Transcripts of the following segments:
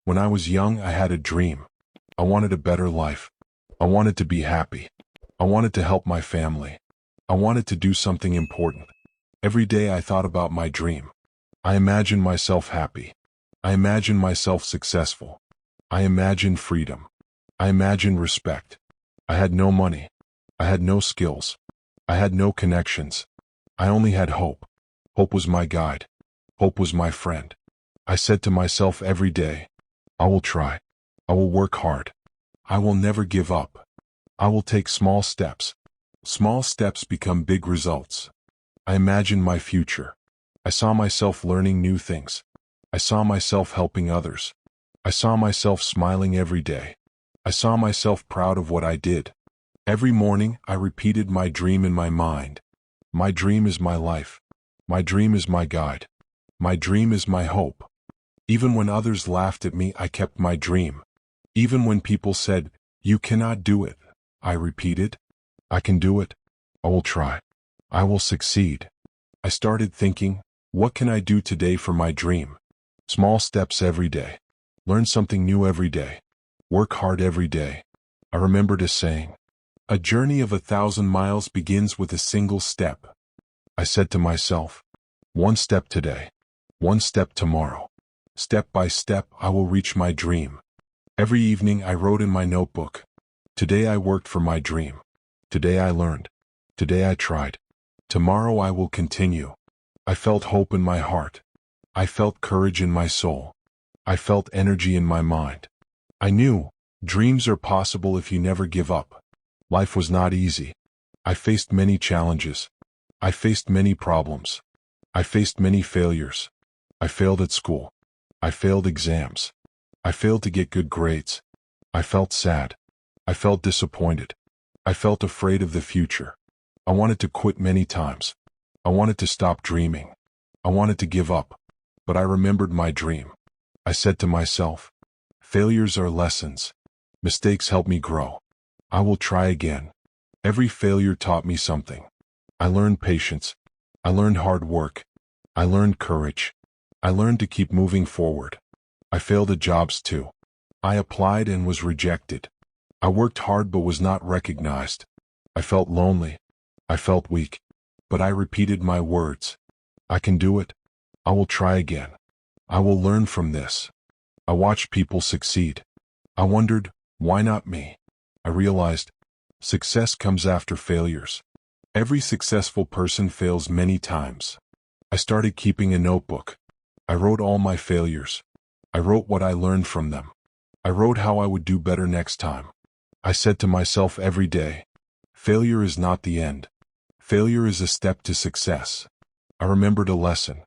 When I was young, I had a dream. I wanted a better life. I wanted to be happy. I wanted to help my family. I wanted to do something important. Every day I thought about my dream. I imagined myself happy. I imagined myself successful. I imagined freedom. I imagined respect. I had no money. I had no skills. I had no connections. I only had hope. Hope was my guide. Hope was my friend. I said to myself every day, I will try. I will work hard. I will never give up. I will take small steps. Small steps become big results. I imagined my future. I saw myself learning new things. I saw myself helping others. I saw myself smiling every day. I saw myself proud of what I did. Every morning, I repeated my dream in my mind. My dream is my life. My dream is my guide. My dream is my hope. Even when others laughed at me, I kept my dream. Even when people said, "You cannot do it," I repeated, "I can do it. I will try. I will succeed." I started thinking, what can I do today for my dream? Small steps every day. Learn something new every day. Work hard every day. I remembered a saying, "A journey of 1,000 miles begins with a single step." I said to myself, one step today, one step tomorrow. Step by step, I will reach my dream. Every evening I wrote in my notebook, today I worked for my dream. Today I learned. Today I tried. Tomorrow I will continue. I felt hope in my heart. I felt courage in my soul. I felt energy in my mind. I knew dreams are possible if you never give up. Life was not easy. I faced many challenges. I faced many problems. I faced many failures. I failed at school. I failed exams. I failed to get good grades. I felt sad. I felt disappointed. I felt afraid of the future. I wanted to quit many times. I wanted to stop dreaming. I wanted to give up. But I remembered my dream. I said to myself, failures are lessons. Mistakes help me grow. I will try again. Every failure taught me something. I learned patience. I learned hard work. I learned courage. I learned to keep moving forward. I failed at jobs too. I applied and was rejected. I worked hard but was not recognized. I felt lonely. I felt weak. But I repeated my words. I can do it. I will try again. I will learn from this. I watched people succeed. I wondered, why not me? I realized, success comes after failures. Every successful person fails many times. I started keeping a notebook. I wrote all my failures. I wrote what I learned from them. I wrote how I would do better next time. I said to myself every day, failure is not the end. Failure is a step to success. I remembered a lesson.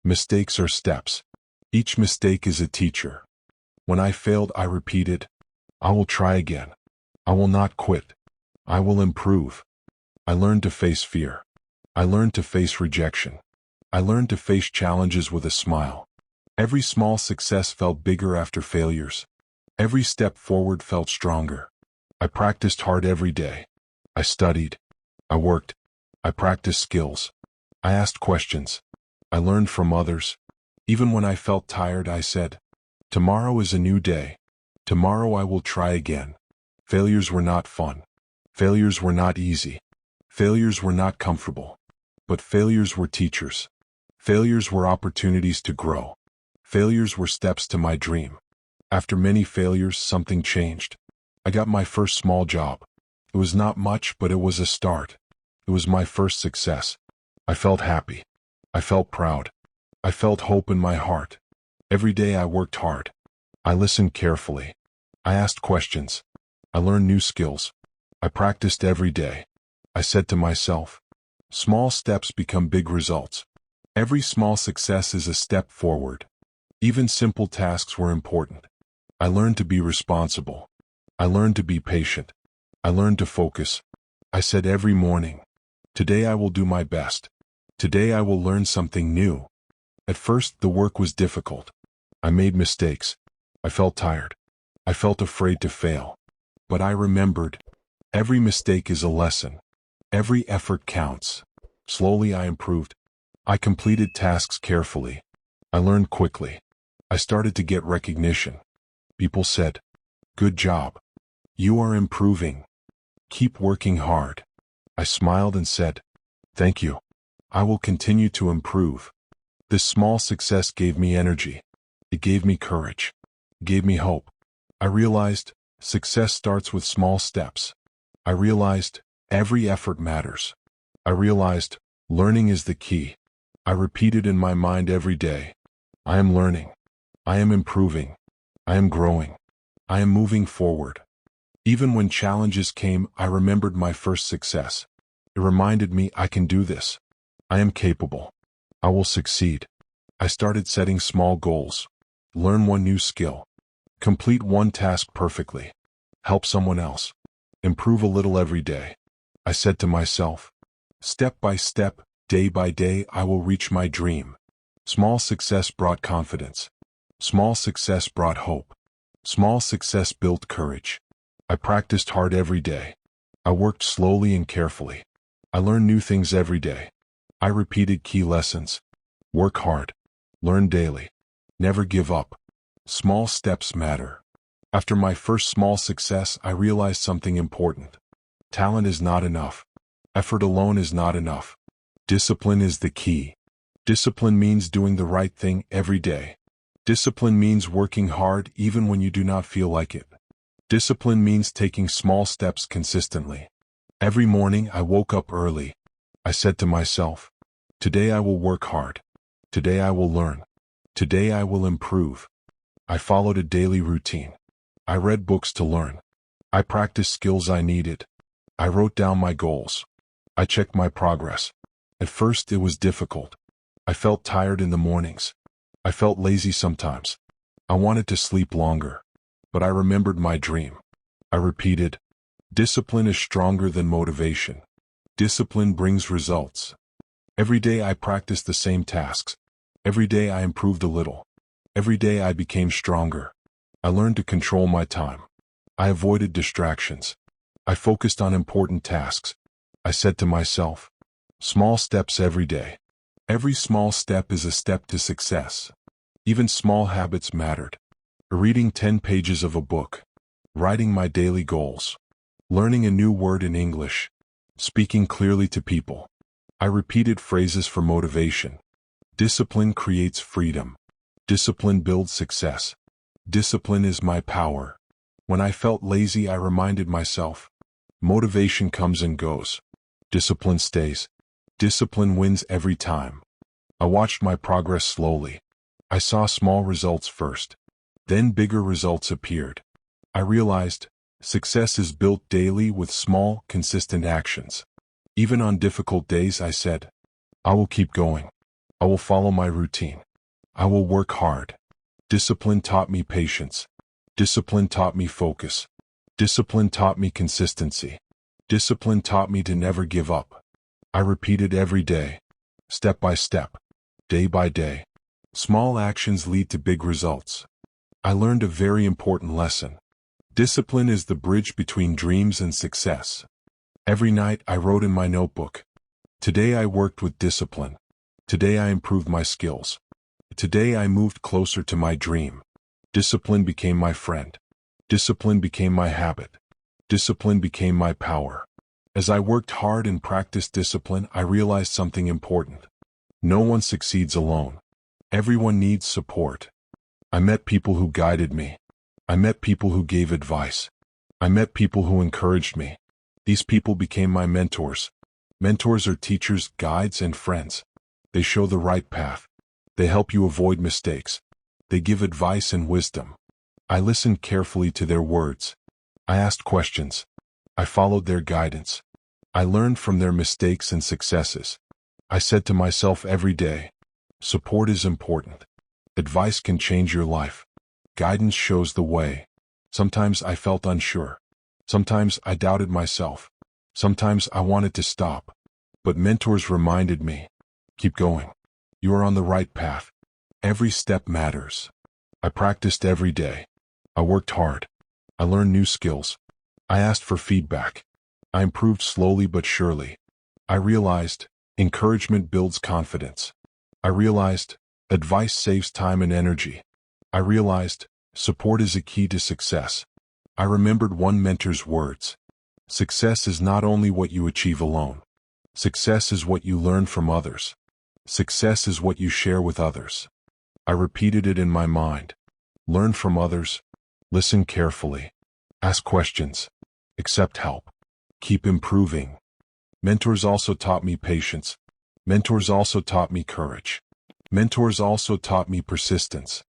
Mistakes are steps. Each mistake is a teacher. When I failed, I repeated, I will try again. I will not quit. I will improve. I learned to face fear. I learned to face rejection. I learned to face challenges with a smile. Every small success felt bigger after failures. Every step forward felt stronger. I practiced hard every day. I studied. I worked. I practiced skills. I asked questions. I learned from others. Even when I felt tired, I said, tomorrow is a new day. Tomorrow I will try again. Failures were not fun. Failures were not easy. Failures were not comfortable. But failures were teachers. Failures were opportunities to grow. Failures were steps to my dream. After many failures, something changed. I got my first small job. It was not much, but it was a start. It was my first success. I felt happy. I felt proud. I felt hope in my heart. Every day I worked hard. I listened carefully. I asked questions. I learned new skills. I practiced every day. I said to myself, small steps become big results. Every small success is a step forward. Even simple tasks were important. I learned to be responsible. I learned to be patient. I learned to focus. I said every morning, today I will do my best. Today I will learn something new. At first, the work was difficult. I made mistakes. I felt tired. I felt afraid to fail. But I remembered, every mistake is a lesson. Every effort counts. Slowly I improved. I completed tasks carefully. I learned quickly. I started to get recognition. People said, "Good job. You are improving. Keep working hard." I smiled and said, "Thank you. I will continue to improve." This small success gave me energy. It gave me courage. It gave me hope. I realized success starts with small steps. I realized every effort matters. I realized learning is the key. I repeated in my mind every day, I am learning. I am improving. I am growing. I am moving forward. Even when challenges came, I remembered my first success. It reminded me I can do this. I am capable. I will succeed. I started setting small goals. Learn one new skill. Complete one task perfectly. Help someone else. Improve a little every day. I said to myself, step by step, day by day, I will reach my dream. Small success brought confidence. Small success brought hope. Small success built courage. I practiced hard every day. I worked slowly and carefully. I learned new things every day. I repeated key lessons. Work hard. Learn daily. Never give up. Small steps matter. After my first small success, I realized something important. Talent is not enough. Effort alone is not enough. Discipline is the key. Discipline means doing the right thing every day. Discipline means working hard even when you do not feel like it. Discipline means taking small steps consistently. Every morning I woke up early. I said to myself, today I will work hard. Today I will learn. Today I will improve. I followed a daily routine. I read books to learn. I practiced skills I needed. I wrote down my goals. I checked my progress. At first it was difficult. I felt tired in the mornings. I felt lazy sometimes. I wanted to sleep longer. But I remembered my dream. I repeated, discipline is stronger than motivation. Discipline brings results. Every day I practiced the same tasks. Every day I improved a little. Every day I became stronger. I learned to control my time. I avoided distractions. I focused on important tasks. I said to myself, small steps every day. Every small step is a step to success. Even small habits mattered. Reading 10 pages of a book. Writing my daily goals. Learning a new word in English. Speaking clearly to people. I repeated phrases for motivation. Discipline creates freedom. Discipline builds success. Discipline is my power. When I felt lazy, I reminded myself, motivation comes and goes. Discipline stays. Discipline wins every time. I watched my progress slowly. I saw small results first. Then bigger results appeared. I realized success is built daily with small, consistent actions. Even on difficult days, I said, I will keep going. I will follow my routine. I will work hard. Discipline taught me patience. Discipline taught me focus. Discipline taught me consistency. Discipline taught me to never give up. I repeated every day, step by step, day by day. Small actions lead to big results. I learned a very important lesson. Discipline is the bridge between dreams and success. Every night I wrote in my notebook, today I worked with discipline. Today I improved my skills. Today I moved closer to my dream. Discipline became my friend. Discipline became my habit. Discipline became my power. As I worked hard and practiced discipline, I realized something important. No one succeeds alone. Everyone needs support. I met people who guided me. I met people who gave advice. I met people who encouraged me. These people became my mentors. Mentors are teachers, guides, and friends. They show the right path. They help you avoid mistakes. They give advice and wisdom. I listened carefully to their words. I asked questions. I followed their guidance. I learned from their mistakes and successes. I said to myself every day, support is important. Advice can change your life. Guidance shows the way. Sometimes I felt unsure. Sometimes I doubted myself. Sometimes I wanted to stop. But mentors reminded me, keep going. You are on the right path. Every step matters. I practiced every day. I worked hard. I learned new skills. I asked for feedback. I improved slowly but surely. I realized encouragement builds confidence. I realized advice saves time and energy. I realized Support is a key to success. I remembered one mentor's words. Success is not only what you achieve alone. Success is what you learn from others. Success is what you share with others. I repeated it in my mind. Learn from others. Listen carefully. Ask questions. Accept help. Keep improving. Mentors also taught me patience. Mentors also taught me courage. Mentors also taught me persistence.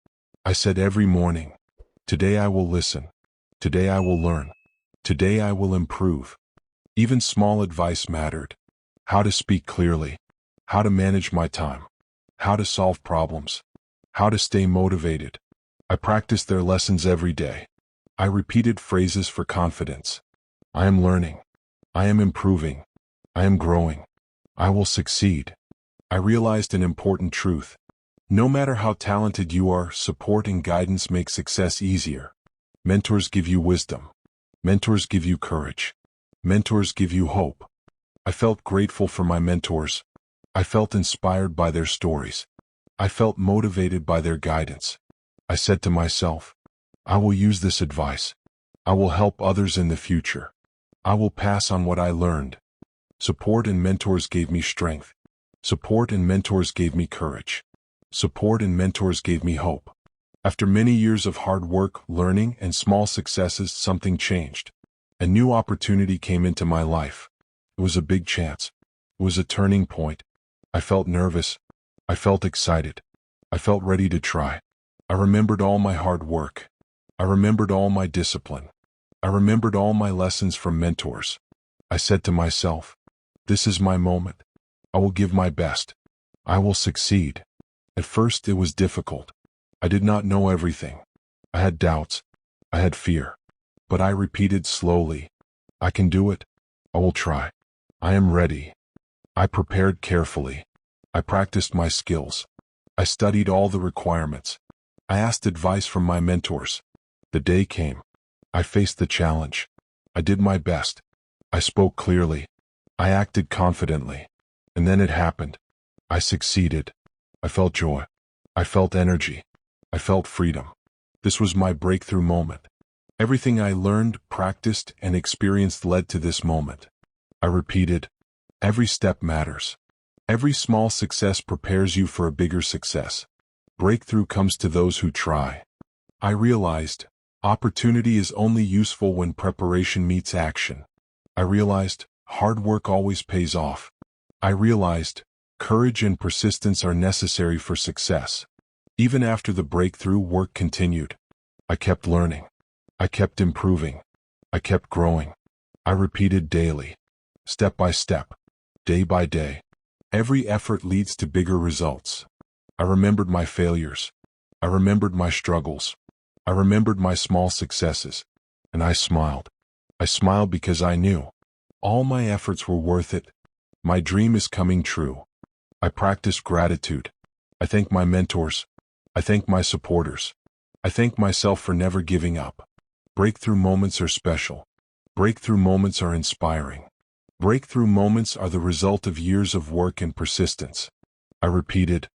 I said every morning, today I will listen. Today I will learn. Today I will improve. Even small advice mattered. How to speak clearly. How to manage my time. How to solve problems. How to stay motivated. I practiced their lessons every day. I repeated phrases for confidence. I am learning. I am improving. I am growing. I will succeed. I realized an important truth. No matter how talented you are, support and guidance make success easier. Mentors give you wisdom. Mentors give you courage. Mentors give you hope. I felt grateful for my mentors. I felt inspired by their stories. I felt motivated by their guidance. I said to myself, I will use this advice. I will help others in the future. I will pass on what I learned. Support and mentors gave me strength. Support and mentors gave me courage. Support and mentors gave me hope. After many years of hard work, learning, and small successes, something changed. A new opportunity came into my life. It was a big chance. It was a turning point. I felt nervous. I felt excited. I felt ready to try. I remembered all my hard work. I remembered all my discipline. I remembered all my lessons from mentors. I said to myself, this is my moment. I will give my best. I will succeed. At first it was difficult. I did not know everything. I had doubts. I had fear. But I repeated slowly, I can do it. I will try. I am ready. I prepared carefully. I practiced my skills. I studied all the requirements. I asked advice from my mentors. The day came. I faced the challenge. I did my best. I spoke clearly. I acted confidently. And then it happened. I succeeded. I felt joy. I felt energy. I felt freedom. This was my breakthrough moment. Everything I learned, practiced, and experienced led to this moment. I repeated, every step matters. Every small success prepares you for a bigger success. Breakthrough comes to those who try. I realized, opportunity is only useful when preparation meets action. I realized, hard work always pays off. I realized, courage and persistence are necessary for success. Even after the breakthrough, work continued. I kept learning. I kept improving. I kept growing. I repeated daily, step by step, day by day. Every effort leads to bigger results. I remembered my failures. I remembered my struggles. I remembered my small successes. And I smiled. I smiled because I knew all my efforts were worth it. My dream is coming true. I practiced gratitude. I thank my mentors. I thank my supporters. I thank myself for never giving up. Breakthrough moments are special. Breakthrough moments are inspiring. Breakthrough moments are the result of years of work and persistence. I repeated,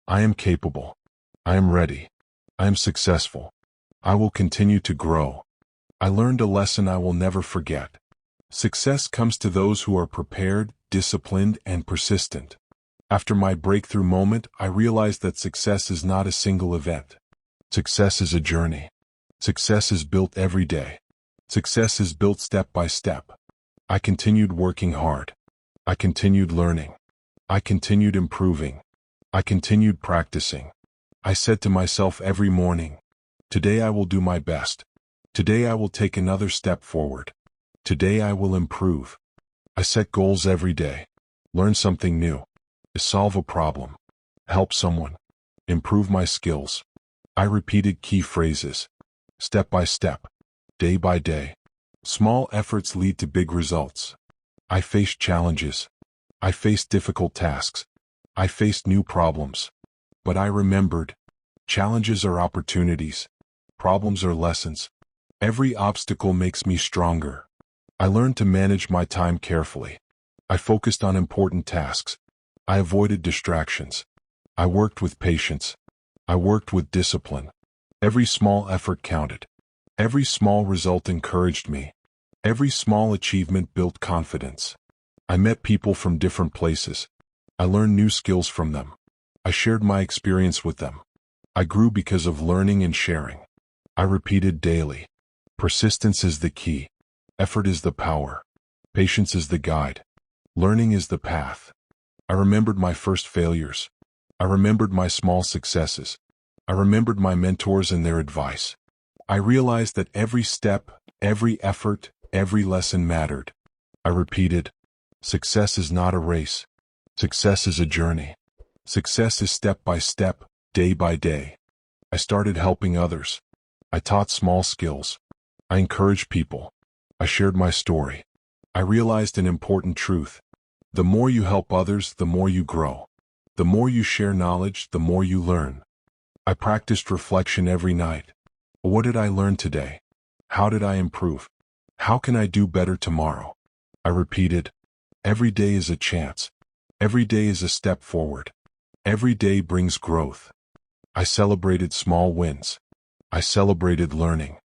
I am capable. I am ready. I am successful. I will continue to grow. I learned a lesson I will never forget. Success comes to those who are prepared, disciplined, and persistent. After my breakthrough moment, I realized that success is not a single event. Success is a journey. Success is built every day. Success is built step by step. I continued working hard. I continued learning. I continued improving. I continued practicing. I said to myself every morning, today I will do my best. Today I will take another step forward. Today I will improve. I set goals every day. Learn something new. Solve a problem. Help someone. Improve my skills. I repeated key phrases. Step by step. Day by day. Small efforts lead to big results. I faced challenges. I faced difficult tasks. I faced new problems. But I remembered, challenges are opportunities. Problems are lessons. Every obstacle makes me stronger. I learned to manage my time carefully. I focused on important tasks. I avoided distractions. I worked with patience. I worked with discipline. Every small effort counted. Every small result encouraged me. Every small achievement built confidence. I met people from different places. I learned new skills from them. I shared my experience with them. I grew because of learning and sharing. I repeated daily. Persistence is the key. Effort is the power. Patience is the guide. Learning is the path. I remembered my first failures. I remembered my small successes. I remembered my mentors and their advice. I realized that every step, every effort, every lesson mattered. I repeated, success is not a race. Success is a journey. Success is step by step, day by day. I started helping others. I taught small skills. I encouraged people. I shared my story. I realized an important truth. The more you help others, the more you grow. The more you share knowledge, the more you learn. I practiced reflection every night. What did I learn today? How did I improve? How can I do better tomorrow? I repeated, every day is a chance. Every day is a step forward. Every day brings growth. I celebrated small wins. I celebrated learning.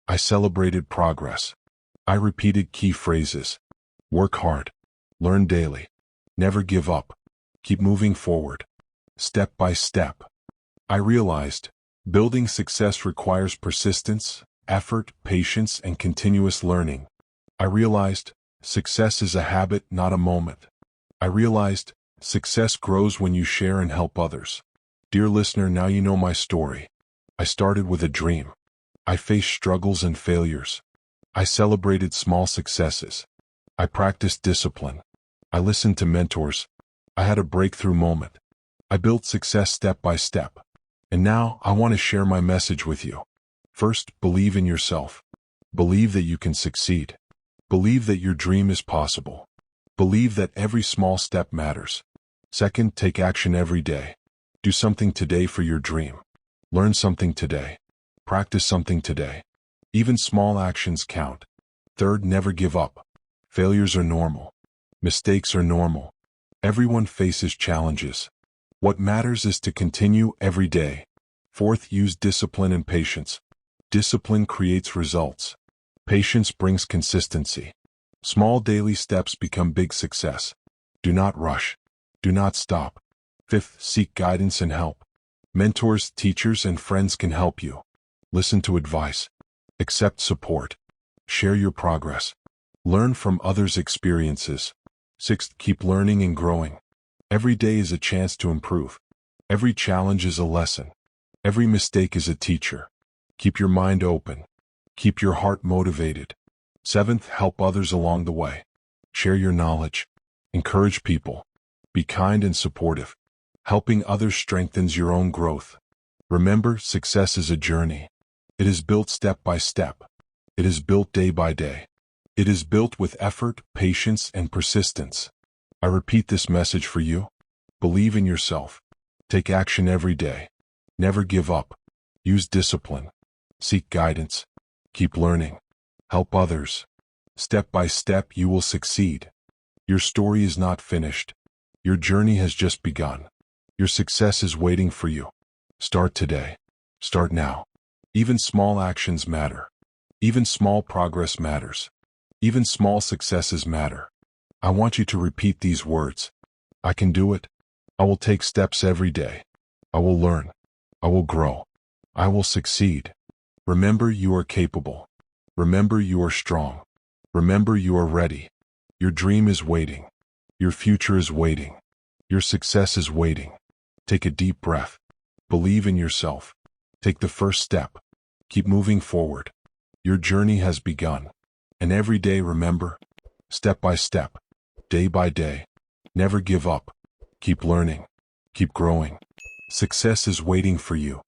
I celebrated progress. I repeated key phrases. Work hard. Learn daily. Never give up. Keep moving forward. Step by step. I realized, building success requires persistence, effort, patience, and continuous learning. I realized, success is a habit, not a moment. I realized, success grows when you share and help others. Dear listener, now you know my story. I started with a dream. I faced struggles and failures. I celebrated small successes. I practiced discipline. I listened to mentors. I had a breakthrough moment. I built success step by step. And now I want to share my message with you. First, believe in yourself. Believe that you can succeed. Believe that your dream is possible. Believe that every small step matters. Second, take action every day. Do something today for your dream. Learn something today. Practice something today. Even small actions count. Third, never give up. Failures are normal. Mistakes are normal. Everyone faces challenges. What matters is to continue every day. Fourth, use discipline and patience. Discipline creates results. Patience brings consistency. Small daily steps become big success. Do not rush. Do not stop. Fifth, seek guidance and help. Mentors, teachers, and friends can help you. Listen to advice. Accept support. Share your progress. Learn from others' experiences. Sixth, keep learning and growing. Every day is a chance to improve. Every challenge is a lesson. Every mistake is a teacher. Keep your mind open. Keep your heart motivated. Seventh, help others along the way. Share your knowledge. Encourage people. Be kind and supportive. Helping others strengthens your own growth. Remember, success is a journey. It is built step by step. It is built day by day. It is built with effort, patience, and persistence. I repeat this message for you. Believe in yourself. Take action every day. Never give up. Use discipline. Seek guidance. Keep learning. Help others. Step by step, you will succeed. Your story is not finished. Your journey has just begun. Your success is waiting for you. Start today. Start now. Even small actions matter. Even small progress matters. Even small successes matter. I want you to repeat these words. I can do it. I will take steps every day. I will learn. I will grow. I will succeed. Remember, you are capable. Remember, you are strong. Remember, you are ready. Your dream is waiting. Your future is waiting. Your success is waiting. Take a deep breath. Believe in yourself. Take the first step. Keep moving forward. Your journey has begun. And every day, remember, step by step, day by day, never give up. Keep learning. Keep growing. Success is waiting for you.